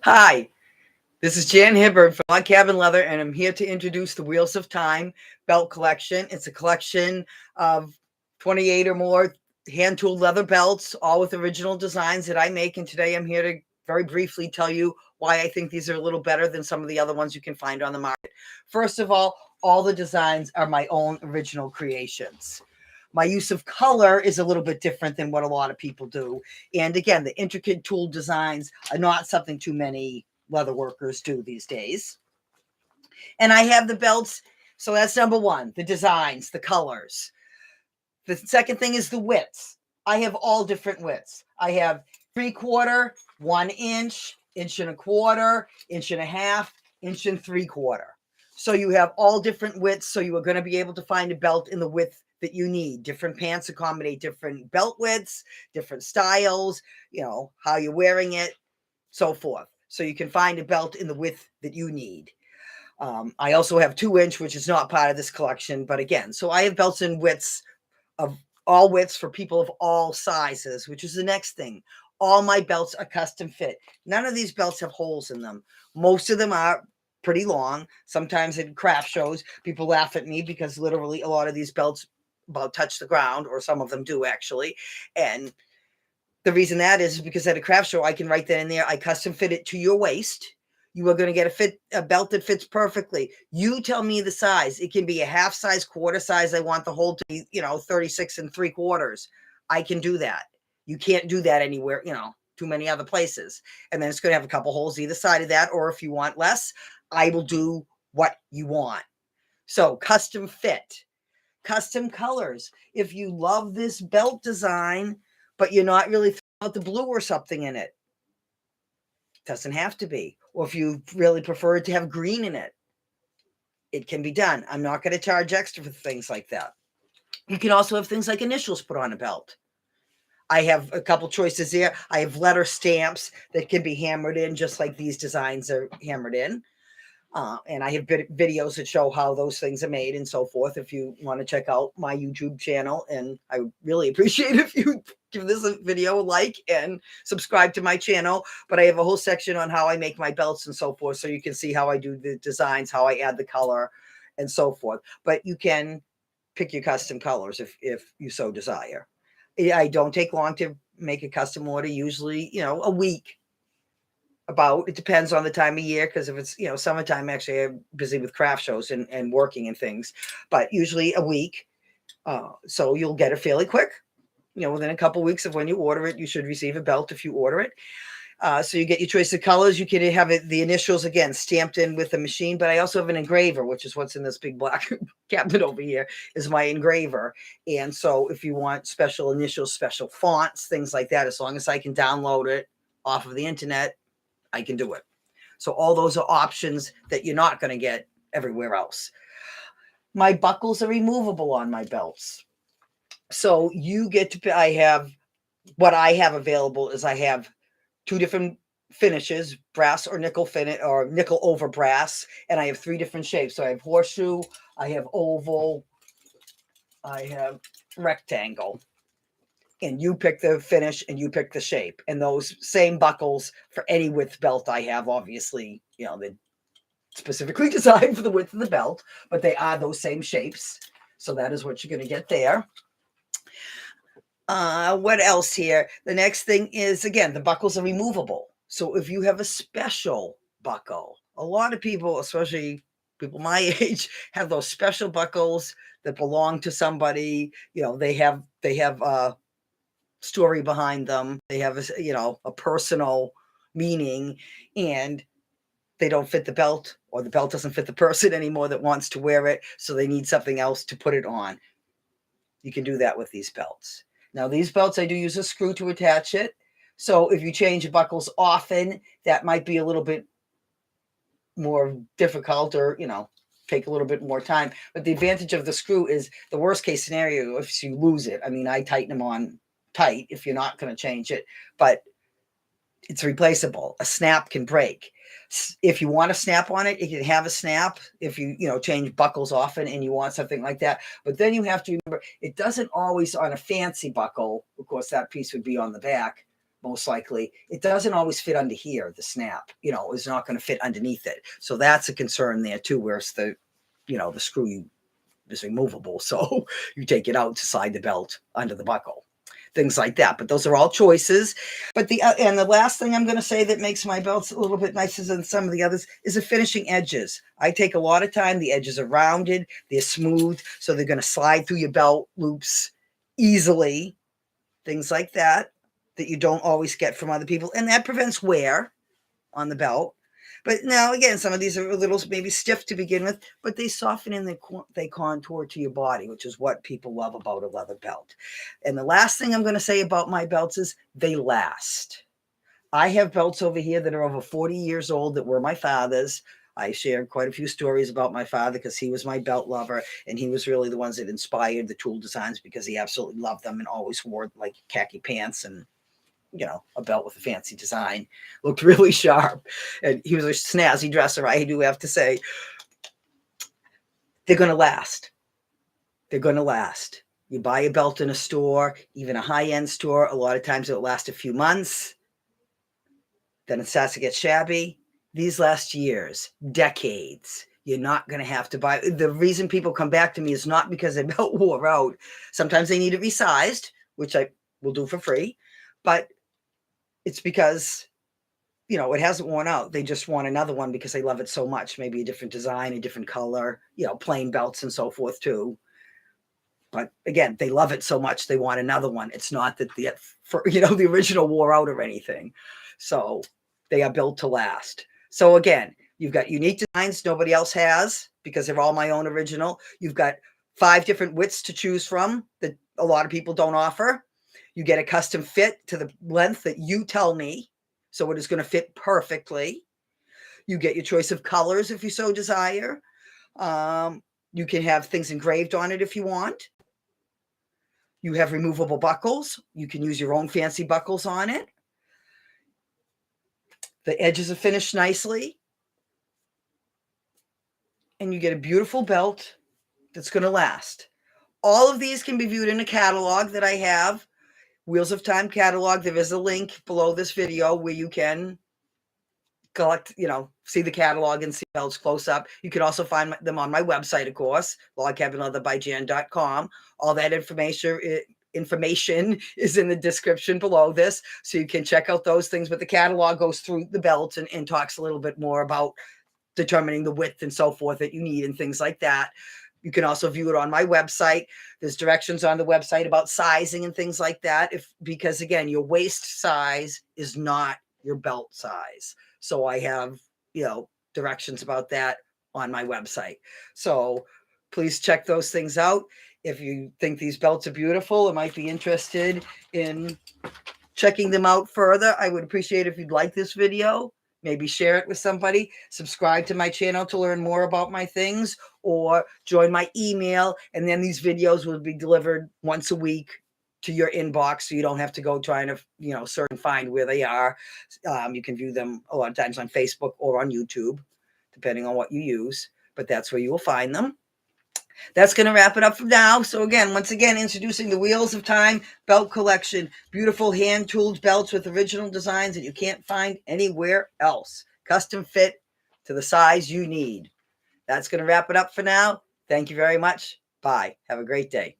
Hi, this is Jan Hibbard from Log Cabin Leather, and I'm here to introduce the Wheels of Time belt collection. It's a collection of 28 or more hand-tooled leather belts, all with original designs that I make. And today I'm here to very briefly tell you why I think these are a little better than some of the other ones you can find on the market. First of all the designs are my own original creations. My use of color is a little bit different than what a lot of people do. And again, the intricate tool designs are not something too many leather workers do these days. And I have the belts. So that's number one, the designs, the colors. The second thing is the widths. I have all different widths. I have 3/4, 1 inch, inch and a quarter, inch and a half, inch and 3/4. So you have all different widths. So you are going to be able to find a belt in the width that you need. Different pants accommodate different belt widths, different styles, how you're wearing it, so forth. So you can find a belt in the width that you need. I also have 2 inch, which is not part of this collection, but again, so I have belts in widths of all widths for people of all sizes, which is the next thing. All my belts are custom fit. None of these belts have holes in them. Most of them are pretty long. Sometimes in craft shows, people laugh at me because literally a lot of these belts about touch the ground, or some of them do actually. And the reason that is because at a craft show, I can write that in there. I custom fit it to your waist. You are going to get a belt that fits perfectly. You tell me the size. It can be a half size, quarter size. I want the whole to be, 36 3/4. I can do that. You can't do that anywhere, too many other places. And then it's going to have a couple holes either side of that. Or if you want less, I will do what you want. So custom fit, custom colors. If you love this belt design, but you're not really throwing out the blue or something in it, doesn't have to be. Or if you really prefer it to have green in it, it can be done. I'm not going to charge extra for things like that. You can also have things like initials put on a belt. I have a couple choices there. I have letter stamps that can be hammered in, just like these designs are hammered in. And I have videos that show how those things are made and so forth. If you want to check out my YouTube channel, and I would really appreciate if you give this a video a like and subscribe to my channel. But I have a whole section on how I make my belts and so forth, so you can see how I do the designs, how I add the color, and so forth. But you can pick your custom colors if you so desire. I don't take long to make a custom order. Usually, a week. About, it depends on the time of year, because if it's summertime, actually I'm busy with craft shows and working and things, but usually a week. So you'll get it fairly quick. Within a couple weeks of when you order it, you should receive a belt if you order it. So you get your choice of colors. You can have it, the initials again stamped in with the machine, but I also have an engraver, which is what's in this big black cabinet over here, is my engraver. And so if you want special initials, special fonts, things like that, as long as I can download it off of the internet, I can do it. So all those are options that you're not going to get everywhere else. My buckles are removable on my belts. So you get to, what I have available is I have 2 different finishes, brass or nickel finish, or nickel over brass. And I have 3 different shapes. So I have horseshoe, I have oval, I have rectangle. And you pick the finish and you pick the shape. And those same buckles for any width belt I have, obviously, they're specifically designed for the width of the belt, but they are those same shapes. So that is what you're going to get there. What else here? The next thing is, again, the buckles are removable. So if you have a special buckle, a lot of people, especially people my age, have those special buckles that belong to somebody. They have story behind them. They have a personal meaning, and they don't fit the belt, or the belt doesn't fit the person anymore that wants to wear it, so they need something else to put it on. You can do that with these belts. Now these belts, I do use a screw to attach it. So if you change buckles often, that might be a little bit more difficult, or take a little bit more time. But the advantage of the screw is, the worst case scenario, if you lose it, I mean, I tighten them on tight if you're not going to change it, but it's replaceable. A snap can break. If you want a snap on it, it can have a snap if you change buckles often and you want something like that. But then you have to remember, it doesn't always, on a fancy buckle, of course that piece would be on the back, most likely. It doesn't always fit under here, the snap, is not going to fit underneath it. So that's a concern there too, whereas the screw is removable. So you take it out to slide the belt under the buckle, things like that. But those are all choices. But the last thing I'm going to say that makes my belts a little bit nicer than some of the others is the finishing edges. I take a lot of time. The edges are rounded, they're smooth, so they're going to slide through your belt loops easily, things like that you don't always get from other people, and that prevents wear on the belt. But now again, some of these are a little maybe stiff to begin with, but they soften and they contour to your body, which is what people love about a leather belt. And the last thing I'm going to say about my belts is they last. I have belts over here that are over 40 years old that were my father's. I shared quite a few stories about my father because he was my belt lover, and he was really the ones that inspired the tool designs because he absolutely loved them and always wore like khaki pants and a belt with a fancy design. Looked really sharp. And he was a snazzy dresser, I do have to say. They're going to last. They're going to last. You buy a belt in a store, even a high-end store, a lot of times it'll last a few months. Then it starts to get shabby. These last years, decades. You're not going to have to buy. The reason people come back to me is not because their belt wore out. Sometimes they need it resized, which I will do for free. But it's because, it hasn't worn out. They just want another one because they love it so much. Maybe a different design, a different color, plain belts and so forth too. But again, they love it so much they want another one. It's not that the original wore out or anything. So they are built to last. So again, you've got unique designs nobody else has because they're all my own original. You've got 5 different widths to choose from that a lot of people don't offer. You get a custom fit to the length that you tell me, so it is going to fit perfectly. You get your choice of colors if you so desire. You can have things engraved on it if you want. You have removable buckles. You can use your own fancy buckles on it. The edges are finished nicely. And you get a beautiful belt that's going to last. All of these can be viewed in a catalog that I have. Wheels of Time catalog. There is a link below this video where you can collect, see the catalog and see belts close up. You can also find them on my website, of course, logcabinleatherbyjan.com. All that information is in the description below this, so you can check out those things. But the catalog goes through the belts and talks a little bit more about determining the width and so forth that you need and things like that. You can also view it on my website. There's directions on the website about sizing and things like that. Because again, your waist size is not your belt size. So I have, directions about that on my website. So please check those things out. If you think these belts are beautiful or might be interested in checking them out further, I would appreciate if you'd like this video. Maybe share it with somebody, subscribe to my channel to learn more about my things, or join my email, and then these videos will be delivered once a week to your inbox, so you don't have to go trying to, search and find where they are. You can view them a lot of times on Facebook or on YouTube, depending on what you use, but that's where you will find them. That's going to wrap it up for now. So again, once again, introducing the Wheels of Time belt collection. Beautiful hand-tooled belts with original designs that you can't find anywhere else. Custom fit to the size you need. That's going to wrap it up for now. Thank you very much. Bye. Have a great day.